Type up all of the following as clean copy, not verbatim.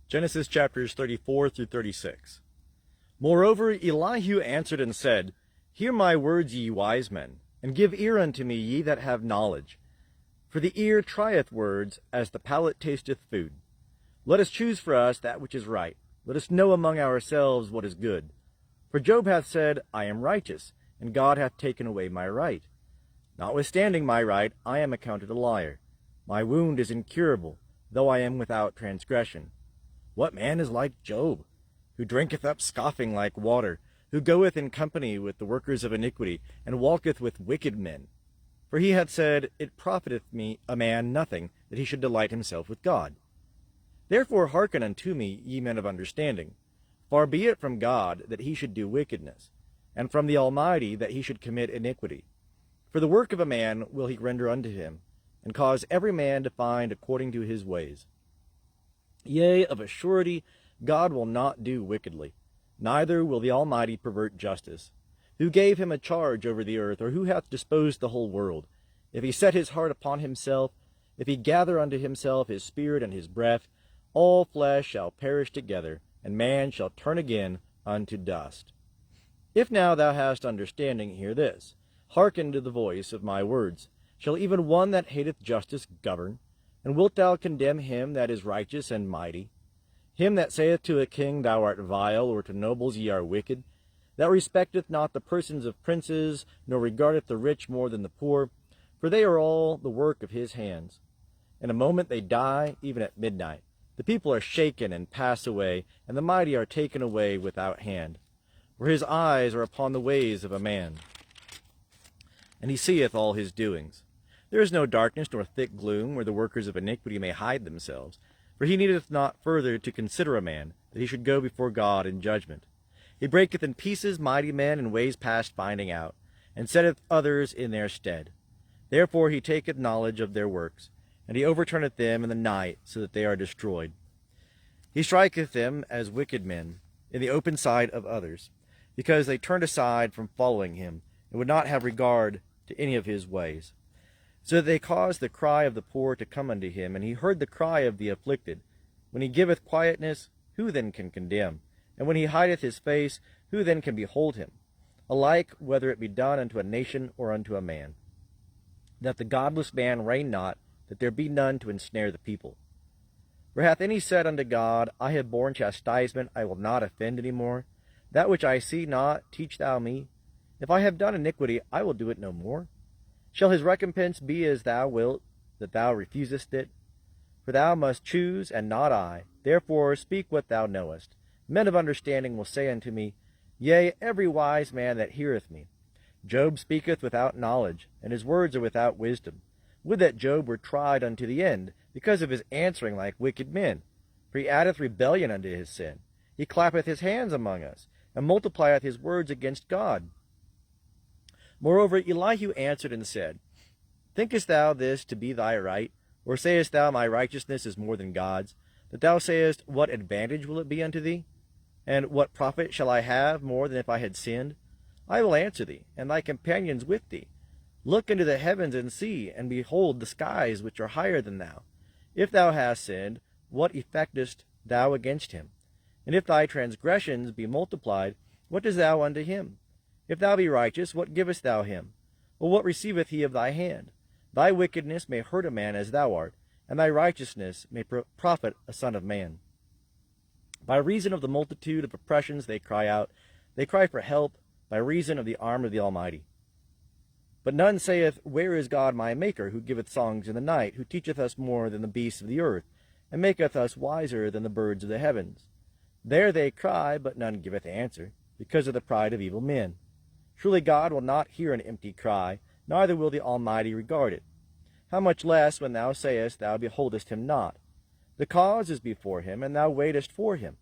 Genesis chapters 34 through 36. Moreover, Elihu answered and said, Hear my words, ye wise men, and give ear unto me, ye that have knowledge. For the ear trieth words, as the palate tasteth food. Let us choose for us that which is right. Let us know among ourselves what is good. For Job hath said, I am righteous, and God hath taken away my right. Notwithstanding my right, I am accounted a liar. My wound is incurable, though I am without transgression. What man is like Job, who drinketh up scoffing like water, who goeth in company with the workers of iniquity, and walketh with wicked men? For he hath said, It profiteth me a man nothing, that he should delight himself with God. Therefore hearken unto me, ye men of understanding. Far be it from God that he should do wickedness, and from the Almighty that he should commit iniquity. For the work of a man will he render unto him, and cause every man to find according to his ways. Yea, of a surety, God will not do wickedly, neither will the Almighty pervert justice. Who gave him a charge over the earth, or who hath disposed the whole world? If he set his heart upon himself, if he gather unto himself his spirit and his breath, all flesh shall perish together, and man shall turn again unto dust. If now thou hast understanding, hear this. Hearken to the voice of my words. Shall even one that hateth justice govern? And wilt thou condemn him that is righteous and mighty? Him that saith to a king, Thou art vile, or to nobles, Ye are wicked? That respecteth not the persons of princes, nor regardeth the rich more than the poor, for they are all the work of his hands. In a moment they die, even at midnight. The people are shaken and pass away, and the mighty are taken away without hand. For his eyes are upon the ways of a man, and he seeth all his doings. There is no darkness nor thick gloom, where the workers of iniquity may hide themselves. For he needeth not further to consider a man, that he should go before God in judgment. He breaketh in pieces mighty men in ways past finding out, and setteth others in their stead. Therefore he taketh knowledge of their works, and he overturneth them in the night, so that they are destroyed. He striketh them as wicked men in the open sight of others, because they turned aside from following him, and would not have regard to any of his ways. So that they caused the cry of the poor to come unto him, and he heard the cry of the afflicted. When he giveth quietness, who then can condemn? And when he hideth his face, who then can behold him? Alike, whether it be done unto a nation or unto a man. That the godless man reign not, that there be none to ensnare the people. For hath any said unto God, I have borne chastisement, I will not offend any more? That which I see not, teach thou me. If I have done iniquity, I will do it no more. Shall his recompense be as thou wilt, that thou refusest it? For thou must choose, and not I. Therefore speak what thou knowest. Men of understanding will say unto me, Yea, every wise man that heareth me. Job speaketh without knowledge, and his words are without wisdom. Would that Job were tried unto the end, because of his answering like wicked men. For he addeth rebellion unto his sin. He clappeth his hands among us, and multiplieth his words against God. Moreover, Elihu answered and said, Thinkest thou this to be thy right? Or sayest thou, My righteousness is more than God's? That thou sayest, What advantage will it be unto thee? And what profit shall I have more than if I had sinned? I will answer thee, and thy companions with thee. Look into the heavens and see, and behold the skies which are higher than thou. If thou hast sinned, what effectest thou against him? And if thy transgressions be multiplied, what doest thou unto him? If thou be righteous, what givest thou him? Or what receiveth he of thy hand? Thy wickedness may hurt a man as thou art, and thy righteousness may profit a son of man. By reason of the multitude of oppressions they cry out, they cry for help, by reason of the arm of the Almighty. But none saith, Where is God my Maker, who giveth songs in the night, who teacheth us more than the beasts of the earth, and maketh us wiser than the birds of the heavens? There they cry, but none giveth answer, because of the pride of evil men. Surely God will not hear an empty cry, neither will the Almighty regard it. How much less when thou sayest thou beholdest him not? The cause is before him, and thou waitest for him.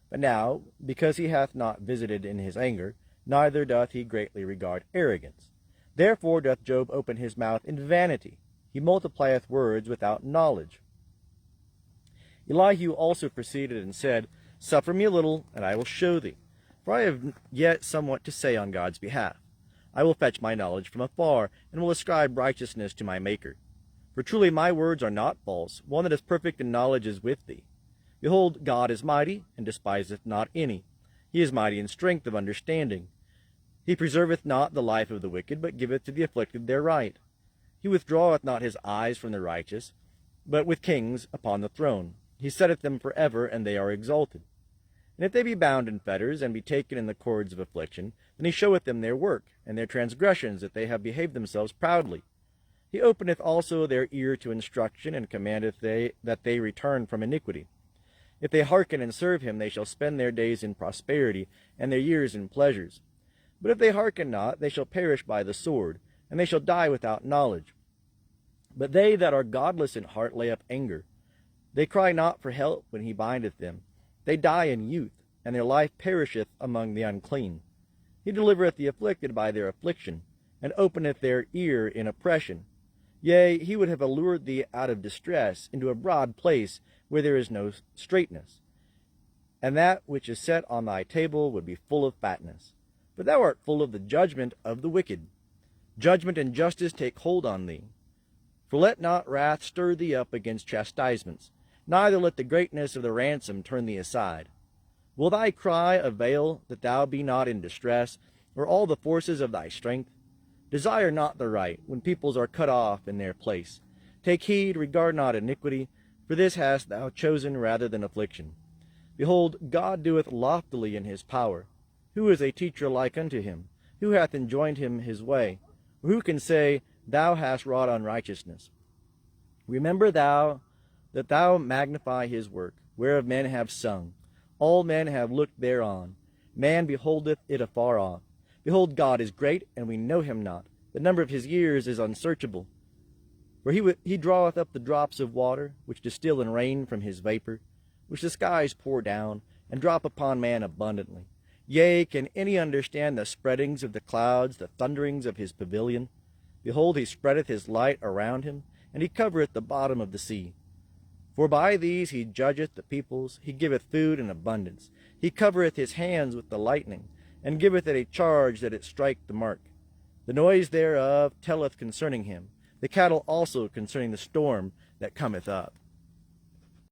But now, because he hath not visited in his anger, neither doth he greatly regard arrogance. Therefore doth Job open his mouth in vanity. He multiplieth words without knowledge. Elihu also proceeded and said, Suffer me a little, and I will show thee. For I have yet somewhat to say on God's behalf. I will fetch my knowledge from afar, and will ascribe righteousness to my Maker. For truly my words are not false. One that is perfect in knowledge is with thee. Behold, God is mighty, and despiseth not any. He is mighty in strength of understanding. He preserveth not the life of the wicked, but giveth to the afflicted their right. He withdraweth not his eyes from the righteous, but with kings upon the throne. He setteth them for ever, and they are exalted. And if they be bound in fetters, and be taken in the cords of affliction, then he showeth them their work, and their transgressions, that they have behaved themselves proudly. He openeth also their ear to instruction, and commandeth that they return from iniquity. If they hearken and serve him, they shall spend their days in prosperity, and their years in pleasures. But if they hearken not, they shall perish by the sword, and they shall die without knowledge. But they that are godless in heart lay up anger. They cry not for help when he bindeth them. They die in youth, and their life perisheth among the unclean. He delivereth the afflicted by their affliction, and openeth their ear in oppression. Yea, he would have allured thee out of distress into a broad place where there is no straightness. And that which is set on thy table would be full of fatness. But thou art full of the judgment of the wicked. Judgment and justice take hold on thee. For let not wrath stir thee up against chastisements, neither let the greatness of the ransom turn thee aside. Will thy cry avail that thou be not in distress, or all the forces of thy strength? Desire not the right, when peoples are cut off in their place. Take heed, regard not iniquity, for this hast thou chosen rather than affliction. Behold, God doeth loftily in his power. Who is a teacher like unto him? Who hath enjoined him his way? Or who can say, Thou hast wrought unrighteousness? Remember thou that thou magnify his work, whereof men have sung. All men have looked thereon. Man beholdeth it afar off. Behold, God is great, and we know him not. The number of his years is unsearchable. For he draweth up the drops of water, which distill in rain from his vapor, which the skies pour down, and drop upon man abundantly. Yea, can any understand the spreadings of the clouds, the thunderings of his pavilion? Behold, he spreadeth his light around him, and he covereth the bottom of the sea. For by these he judgeth the peoples, he giveth food in abundance. He covereth his hands with the lightning, and giveth it a charge that it strike the mark. The noise thereof telleth concerning him, the cattle also concerning the storm that cometh up.